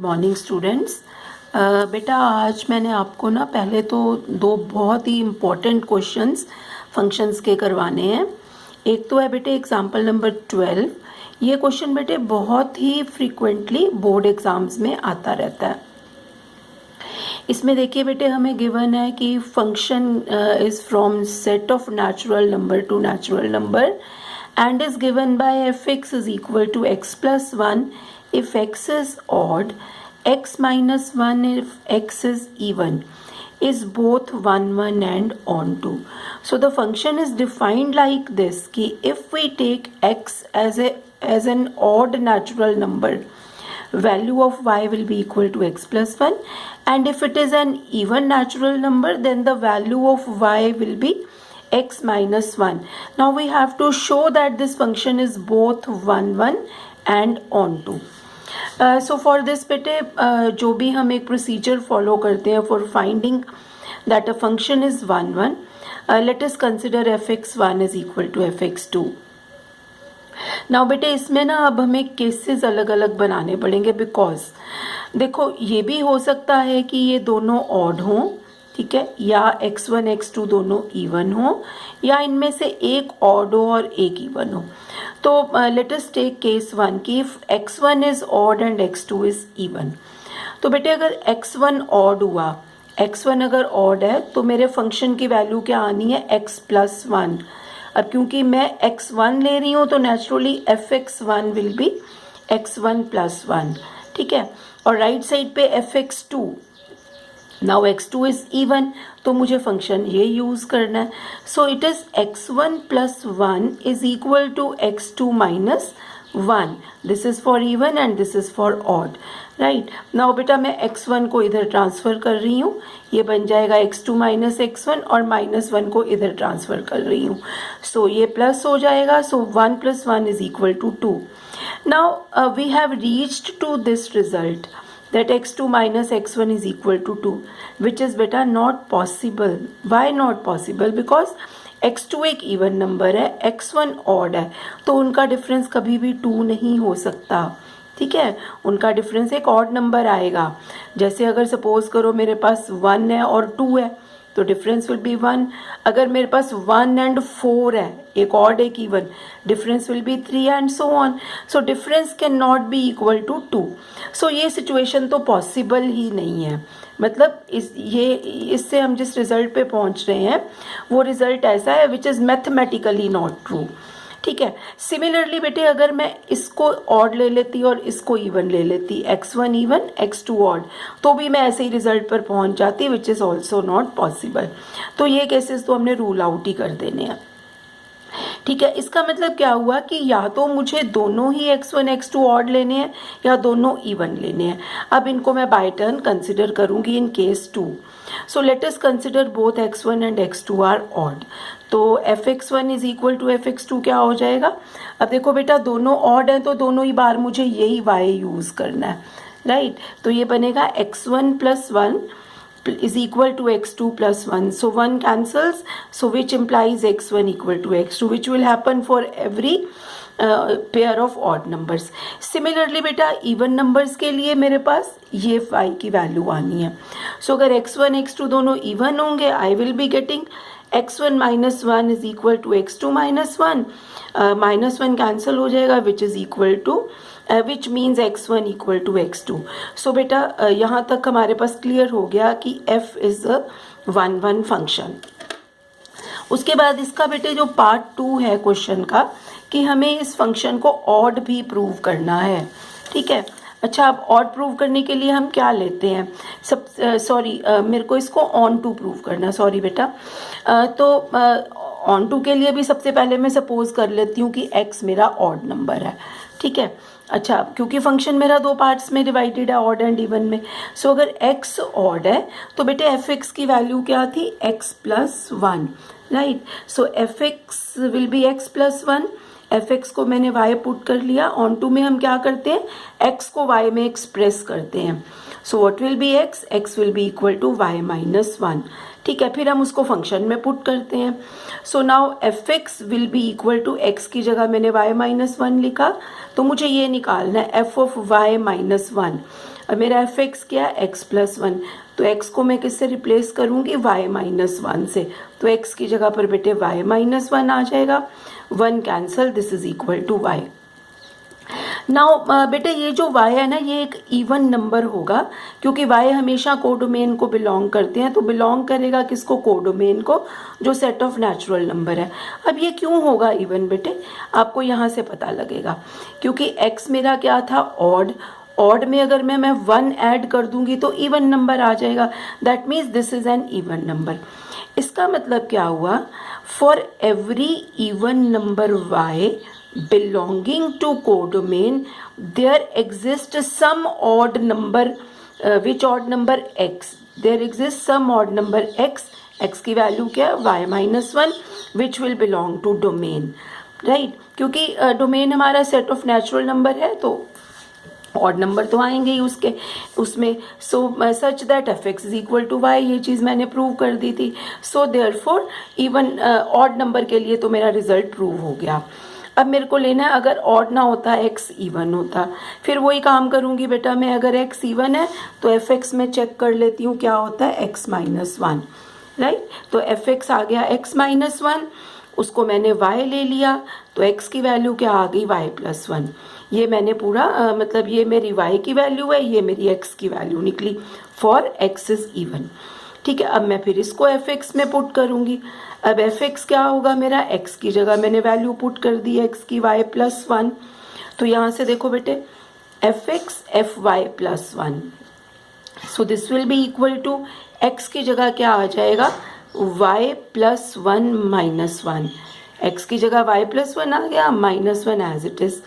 Morning students. बेटा आज मैंने आपको ना पहले तो दो बहुत ही इम्पोर्टेंट क्वेश्चंस फंक्शंस के करवाने हैं। एक तो है बेटे एग्जाम्पल नंबर 12। ये क्वेश्चन बेटे बहुत ही फ्रीक्वेंटली बोर्ड एग्जाम्स में आता रहता है। इसमें देखिए बेटे हमें गिवन है कि function is from set of natural number two natural number and is given by fx is equal to x plus 1 if x is odd, x minus 1 if x is even, is both 1 1 and onto. So the function is defined like this कि if we take x as an odd natural number, value of y will be equal to x plus 1, and if it is an even natural number then the value of y will be x minus 1. Now we have to show that this function is both 1 1 and onto. So for this बेटे जो भी हम एक procedure follow करते हैं for finding that a function is 1 1, let us consider fx1 is equal to fx2. Now बेटे इसमें ना अब हमें केसेस अलग अलग बनाने पड़ेंगे, बिकॉज देखो ये भी हो सकता है कि ये दोनों ऑड हों, ठीक है, या x1 x2 दोनों इवन हो, या इनमें से एक ऑड हो और एक इवन हो. तो लेट अस टेक केस 1 कि if x1 is odd and x2 is even. तो बेटे अगर x1 ऑड हुआ, x1 अगर ऑड है तो मेरे फंक्शन की वैल्यू क्या आनी है, x प्लस 1. अब क्योंकि मैं x1 ले रही हूँ तो naturally fx1 will be x1 plus 1, ठीक है. और राइट साइड पे fx2, now x2 is even, तो मुझे फंक्शन ये यूज करना है. So it is x1 plus 1 is equal to x2 minus 1. This is for even and this is for odd, right. Now बेटा मैं x1 को इधर ट्रांसफर कर रही हूँ, ये बन जाएगा x2 माइनस x1, और माइनस 1 को इधर ट्रांसफर कर रही हूँ, सो ये प्लस हो जाएगा. So 1 plus 1 is equal to 2. Now we have reached to this result that x2 minus x1 is equal to 2, which is beta not possible. Why not possible? Because x2 एक even number है, x1 odd है, तो उनका difference कभी भी 2 नहीं हो सकता, ठीक है. उनका डिफरेंस एक ऑड नंबर आएगा. जैसे अगर सपोज करो मेरे पास 1 है और 2 है तो डिफरेंस विल बी 1. अगर मेरे पास 1 एंड 4 है, एक ऑड एक even, difference will be 3 and so on. So difference can not be equal to 2. So ये सिचुएशन तो पॉसिबल ही नहीं है. मतलब इससे हम जिस रिजल्ट पे पहुंच रहे हैं वो रिजल्ट ऐसा है which is mathematically not true, ठीक है. सिमिलरली बेटे अगर मैं इसको ऑड ले लेती और इसको इवन ले लेती, x1 इवन x2 ऑड, तो भी मैं ऐसे ही रिजल्ट पर पहुंच जाती, which is also not possible. तो ये केसेस तो हमने रूल आउट ही कर देने हैं, ठीक है. इसका मतलब क्या हुआ कि या तो मुझे दोनों ही x1 x2 ऑड लेने हैं या दोनों इवन लेने हैं. अब इनको मैं बाय टर्न कंसिडर करूंगी in case 2. So let us consider both x1 and x2 are odd. तो fx1 is equal to fx2 क्या हो जाएगा. अब देखो बेटा दोनों ऑड हैं तो दोनों ही बार मुझे यही y यूज करना है, राइट. तो ये बनेगा x1 plus 1 is equal to x2 plus 1. So 1 cancels, so which implies x1 equal to x2, which will happen for every pair of odd numbers. Similarly बेटा even numbers के लिए मेरे पास ये y की वैल्यू आनी है. So अगर x1 x2 दोनों even होंगे, I will be getting x1 minus 1 is equal to x2 minus 1. Minus 1 cancel हो जाएगा, which is equal to which means x1 equal to x2. So बेटा यहाँ तक हमारे पास क्लियर हो गया कि f इज़ अ 1 1 फंक्शन. उसके बाद इसका बेटे जो पार्ट 2 है क्वेश्चन का कि हमें इस फंक्शन को ऑड भी प्रूव करना है, ठीक है. अच्छा, अब ऑड प्रूव करने के लिए हम क्या लेते हैं, मेरे को इसको ऑन टू प्रूव करना, सॉरी बेटा. तो ऑन टू के लिए भी सबसे पहले मैं सपोज कर लेती हूँ कि x मेरा ऑड नंबर है, ठीक है. अच्छा, क्योंकि फंक्शन मेरा दो पार्ट्स में डिवाइडेड है, ऑड एंड इवन में. सो अगर x ऑड है तो बेटे fx की वैल्यू क्या थी, x plus 1, right. So fx will be x plus 1. fx को मैंने y पुट कर लिया. ऑन टू में हम क्या करते हैं, x को y में एक्सप्रेस करते हैं. So what will be x will be equal to y minus 1, ठीक है. फिर हम उसको फंक्शन में पुट करते हैं. So now fx will be equal to x की जगह मैंने y माइनस 1 लिखा, तो मुझे ये निकालना है f ऑफ y माइनस 1. अब मेरा एफ एक्स क्या है, एक्स प्लस वन, तो एक्स को मैं किससे रिप्लेस करूँगी, वाई माइनस वन से, तो एक्स की जगह पर बेटे वाई माइनस वन आ जाएगा, one cancel, this is equal to y. Now बेटे ये जो y है ना, ये एक इवन नंबर होगा, क्योंकि y हमेशा कोडोमेन को बिलोंग करते हैं, तो बिलोंग करेगा किसको, कोडोमेन को, जो सेट ऑफ नेचुरल नंबर है। अब ये क्यों होगा इवन बेटे, आपको यहाँ से पता लगेगा, क्योंकि x मेरा क्या था, ऑड में अगर मैं 1 ऐड कर दूंगी तो इवन नंबर आ जाएगा, that means this is an even number. इसका मतलब क्या हुआ, for every even number y belonging to codomain there exists some odd number, which odd number, x, there exists some odd number x की value क्या है, y minus one, which will belong to domain, right, क्योंकि domain हमारा set of natural number है, तो odd number तो आएंगे ही उसमें, so such that f x is equal to y, ये चीज़ मैंने प्रूव कर दी थी। So therefore even odd number के लिए तो मेरा रिजल्ट प्रूव हो गया। अब मेरे को लेना है, अगर ऑड ना होता एक्स इवन होता, फिर वही काम करूंगी बेटा मैं, अगर एक्स इवन है तो एफ एक्स में चेक कर लेती हूँ क्या होता है, एक्स माइनस वन, राइट, तो एफ एक्स आ गया एक्स माइनस वन, उसको मैंने y ले लिया, तो x की वैल्यू क्या आ गई, y प्लस वन, ये मैंने पूरा मतलब ये मेरी y की वैल्यू है, ये मेरी x की वैल्यू निकली, फॉर x इज इवन। ठीक है, अब मैं फिर इसको एफ एक्स में पुट करूंगी। अब एफ एक्स क्या होगा मेरा, एक्स की जगह मैंने वैल्यू पुट कर दी एक्स की, वाई प्लस वन, तो यहाँ से देखो बेटे f x f y plus one, so this will be equal to x की जगह क्या आ जाएगा, y plus one minus one, x की जगह वाई प्लस वन आ गया, minus one as it is,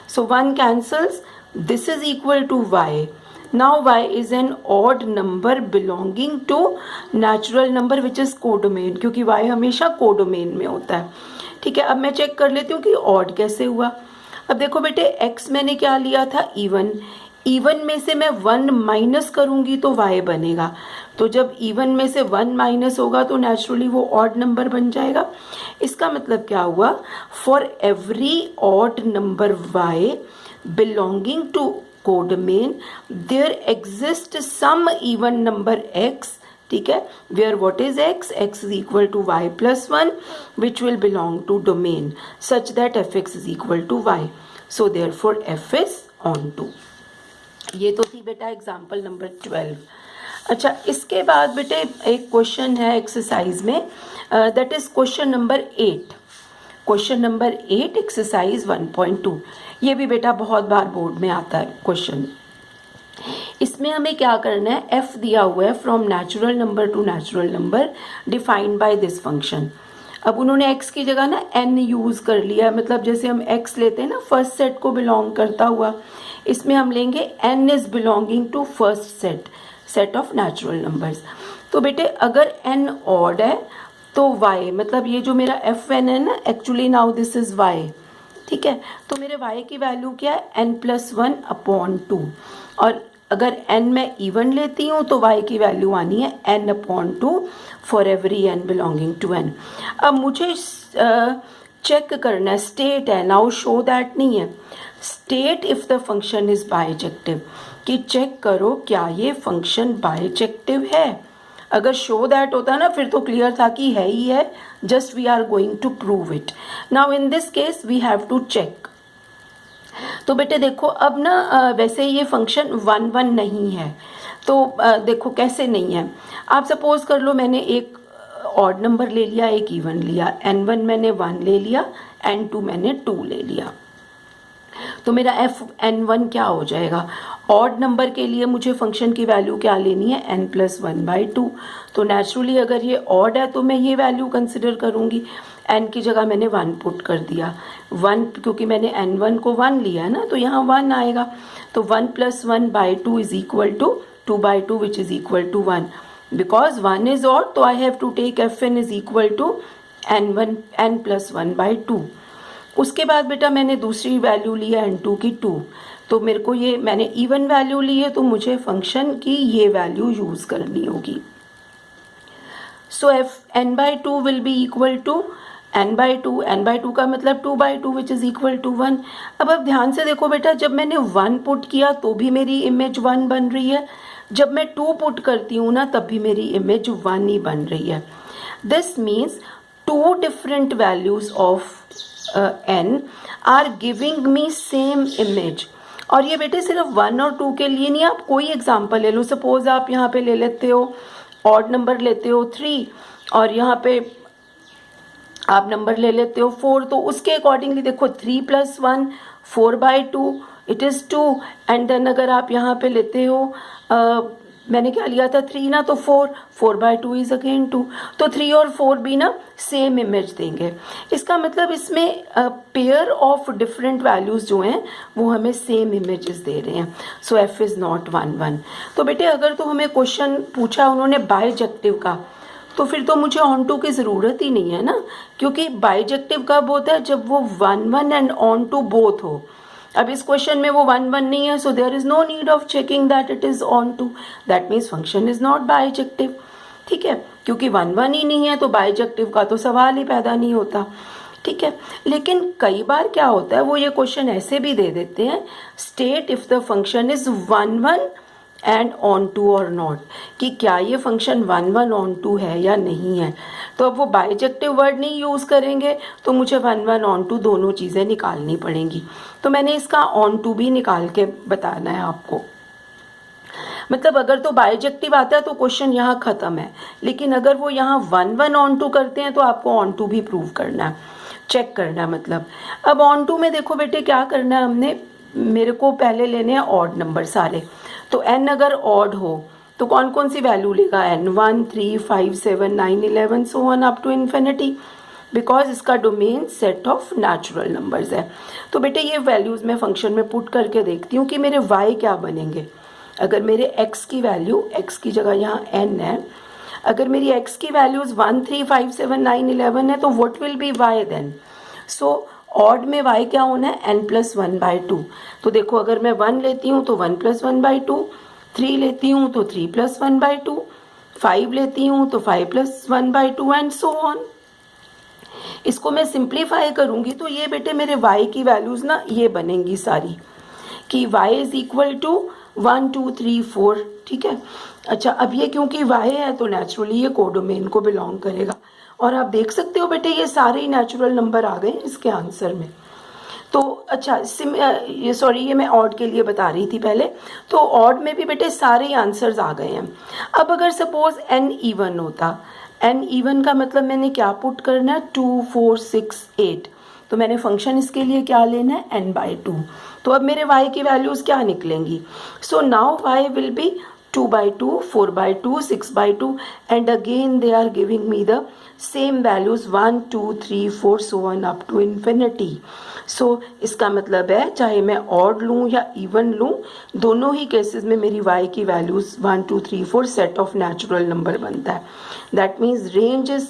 so one cancels, this is equal to y. Now y is an odd number belonging to natural number which is codomain, क्योंकि y हमेशा codomain में होता है। ठीक है, अब मैं चेक कर लेती हूँ कि ऑड कैसे हुआ। अब देखो बेटे x मैंने क्या लिया था, इवन, इवन में से मैं 1 माइनस करूँगी तो y बनेगा, तो जब इवन में से 1 माइनस होगा तो नेचुरली वो ऑड नंबर बन जाएगा। इसका मतलब क्या हुआ, for every odd number y belonging to codomain there exists some even number x, ठीक है, where what is x is equal to y plus 1 which will belong to domain such that fx is equal to y, so therefore f is on to। ये तो थी बेटा example number 12। अच्छा, इसके बाद बेटे एक क्वेश्चन है एक्सरसाइज में, that is question number 8, question number 8 exercise 1.2। ये भी बेटा बहुत बार बोर्ड में आता है क्वेश्चन। इसमें हमें क्या करना है, f दिया हुआ है from natural number two natural number defined by this function. अब उन्होंने x की जगह ना n यूज कर लिया, मतलब जैसे हम x लेते हैं ना फर्स्ट सेट को बिलोंग करता हुआ, इसमें हम लेंगे n is belonging to first set of natural numbers. तो बेटे अगर n ऑड है तो y, मतलब ये जो मेरा fn है ना, actually now this is y, ठीक है, तो मेरे y की वैल्यू क्या है, n plus one upon two, और अगर n मैं इवन लेती हूँ तो y की वैल्यू आनी है n upon two for every n belonging to n। अब मुझे चेक करना है, स्टेट है, नाउ शो दैट नहीं है, state if the function is bijective, कि चेक करो क्या ये फंक्शन बाइजेक्टिव है। अगर शो दैट होता ना फिर तो क्लियर था कि है ही है, just we are going to prove it. Now in this case we have to check. तो बेटे देखो अब ना वैसे ये फंक्शन 1 1 नहीं है, तो देखो कैसे नहीं है। आप सपोज कर लो मैंने एक ऑड नंबर ले लिया, एक इवन लिया, n1 मैंने 1 ले लिया, n2 मैंने 2 ले लिया, तो मेरा एफ n1 क्या हो जाएगा, ऑड नंबर के लिए मुझे फंक्शन की वैल्यू क्या लेनी है, n plus one by to. तो नेचुरली अगर ये ऑड है तो मैं ये वैल्यू कंसिडर करूँगी, n की जगह मैंने 1 पुट कर दिया, 1 क्योंकि मैंने n1 को 1 लिया है ना, तो यहाँ 1 आएगा, तो 1 plus one by two is equal to 2 by two which is equal to 1, because 1 is odd तो I have to take f n is equal to n plus one by two. उसके बाद बेटा मैंने दूसरी वैल्यू ली है n2 की 2, तो मेरे को ये मैंने इवन वैल्यू ली है तो मुझे फंक्शन की ये वैल्यू यूज करनी होगी। So f n by two will be equal to n/2 का मतलब 2/2 विच इज़ इक्वल टू 1। अब ध्यान से देखो बेटा, जब मैंने 1 पुट किया तो भी मेरी इमेज 1 बन रही है, जब मैं 2 पुट करती हूँ ना तब भी मेरी इमेज 1 ही बन रही है। This means 2 different values of n are giving me same image. और ये बेटे सिर्फ 1 और 2 के लिए नहीं, आप कोई एग्जाम्पल ले लो। सपोज आप यहाँ पे ले लेते हो ऑड नंबर लेते हो 3 और यहाँ पे आप नंबर ले लेते हो 4, तो उसके अकॉर्डिंगली देखो 3 + 1 4/2 इट इज़ 2। एंड देन अगर आप यहाँ पे लेते हो मैंने क्या लिया था 3 ना, तो 4/2 इज अगेन 2। तो 3 और 4 भी ना सेम इमेज देंगे। इसका मतलब इसमें पेयर ऑफ डिफरेंट वैल्यूज़ जो हैं वो हमें सेम इमेजेस दे रहे हैं। सो f इज़ नॉट 1 1। तो बेटे अगर तो हमें क्वेश्चन पूछा उन्होंने बाइजेक्टिव का, तो फिर तो मुझे ऑन टू की ज़रूरत ही नहीं है ना, क्योंकि बाइजेक्टिव कब होता है, जब वो 1 1 एंड ऑन टू बोथ हो। अब इस क्वेश्चन में वो 1 1 नहीं है, so there is no need of checking that it is onto, that means function is not bijective. ठीक है, क्योंकि 1 1 ही नहीं है तो बाइजेक्टिव का तो सवाल ही पैदा नहीं होता। ठीक है, लेकिन कई बार क्या होता है, वो ये क्वेश्चन ऐसे भी दे देते हैं, state if the function is 1 1 and onto और नॉट, कि क्या ये फंक्शन 1 1 ऑन टू है या नहीं है। तो अब वो बाइजेक्टिव वर्ड नहीं यूज़ करेंगे तो मुझे 1 1 ऑन टू दोनों चीज़ें निकालनी पड़ेंगी। तो मैंने इसका ऑन टू भी निकाल के बताना है आपको। मतलब अगर तो बाइजेक्टिव आता है तो क्वेश्चन यहाँ ख़त्म है, लेकिन अगर वो यहाँ 1 1 ऑन टू करते हैं तो आपको ऑन टू भी प्रूव करना है, चेक करना है। मतलब अब ऑन टू में देखो बेटे क्या करना है हमने, मेरे को पहले लेने हैं ऑड नंबर सारे। तो n अगर ऑड हो तो कौन कौन सी वैल्यू लेगा n, 1 3 5 7 9 11 so on up to infinity, because इसका domain set of natural numbers है। तो बेटे ये वैल्यूज़ मैं फंक्शन में पुट करके देखती हूँ कि मेरे y क्या बनेंगे। अगर मेरे x की वैल्यू, x की जगह यहाँ n है, अगर मेरी x की वैल्यूज़ 1 3 5 7 9 11 है तो what will be y then. सो ऑड में y क्या होना है, n + 1/2। तो देखो अगर मैं 1 लेती हूँ तो 1 + 1/2, 3 लेती हूँ तो 3 + 1/2, 5 लेती हूँ तो 5 + 1/2 एंड सो ऑन। इसको मैं सिंप्लीफाई करूँगी तो ये बेटे मेरे y की वैल्यूज़ ना ये बनेंगी सारी, कि y इज़ इक्वल टू 1 2 3 4। ठीक है, अच्छा अब ये क्योंकि y है तो नेचुरली ये कोडोमेन को बिलोंग करेगा। और आप देख सकते हो बेटे ये सारे ही नेचुरल नंबर आ गए इसके आंसर में। तो अच्छा ये सॉरी ये मैं ऑड के लिए बता रही थी पहले। तो ऑड में भी बेटे सारे ही आंसर्स आ गए हैं। अब अगर सपोज n इवन होता, n इवन का मतलब मैंने क्या पुट करना है, 2 4 6 8। तो मैंने फंक्शन इसके लिए क्या लेना है, n/2। तो अब मेरे y की वैल्यूज़ क्या निकलेंगी। So now y will be 2/2 4/2 6/2 and again they are giving me the same values 1 2 3 4 so on up to infinity. So इसका मतलब है चाहे मैं ऑड लूँ या इवन लूँ, दोनों ही केसेस में मेरी y की values 1 2 3 4 set of natural number बनता है। That means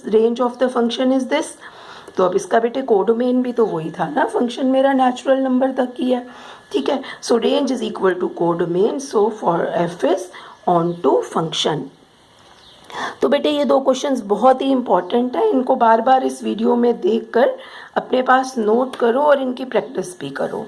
range of the function is this. तो अब इसका बेटे कोडोमेन भी तो वही था ना, फंक्शन मेरा नेचुरल नंबर तक ही है। ठीक है, so range is equal to codomain, so for f is onto function. तो बेटे ये दो क्वेश्चंस बहुत ही इंपॉर्टेंट है, इनको बार बार इस वीडियो में देखकर अपने पास नोट करो और इनकी प्रैक्टिस भी करो।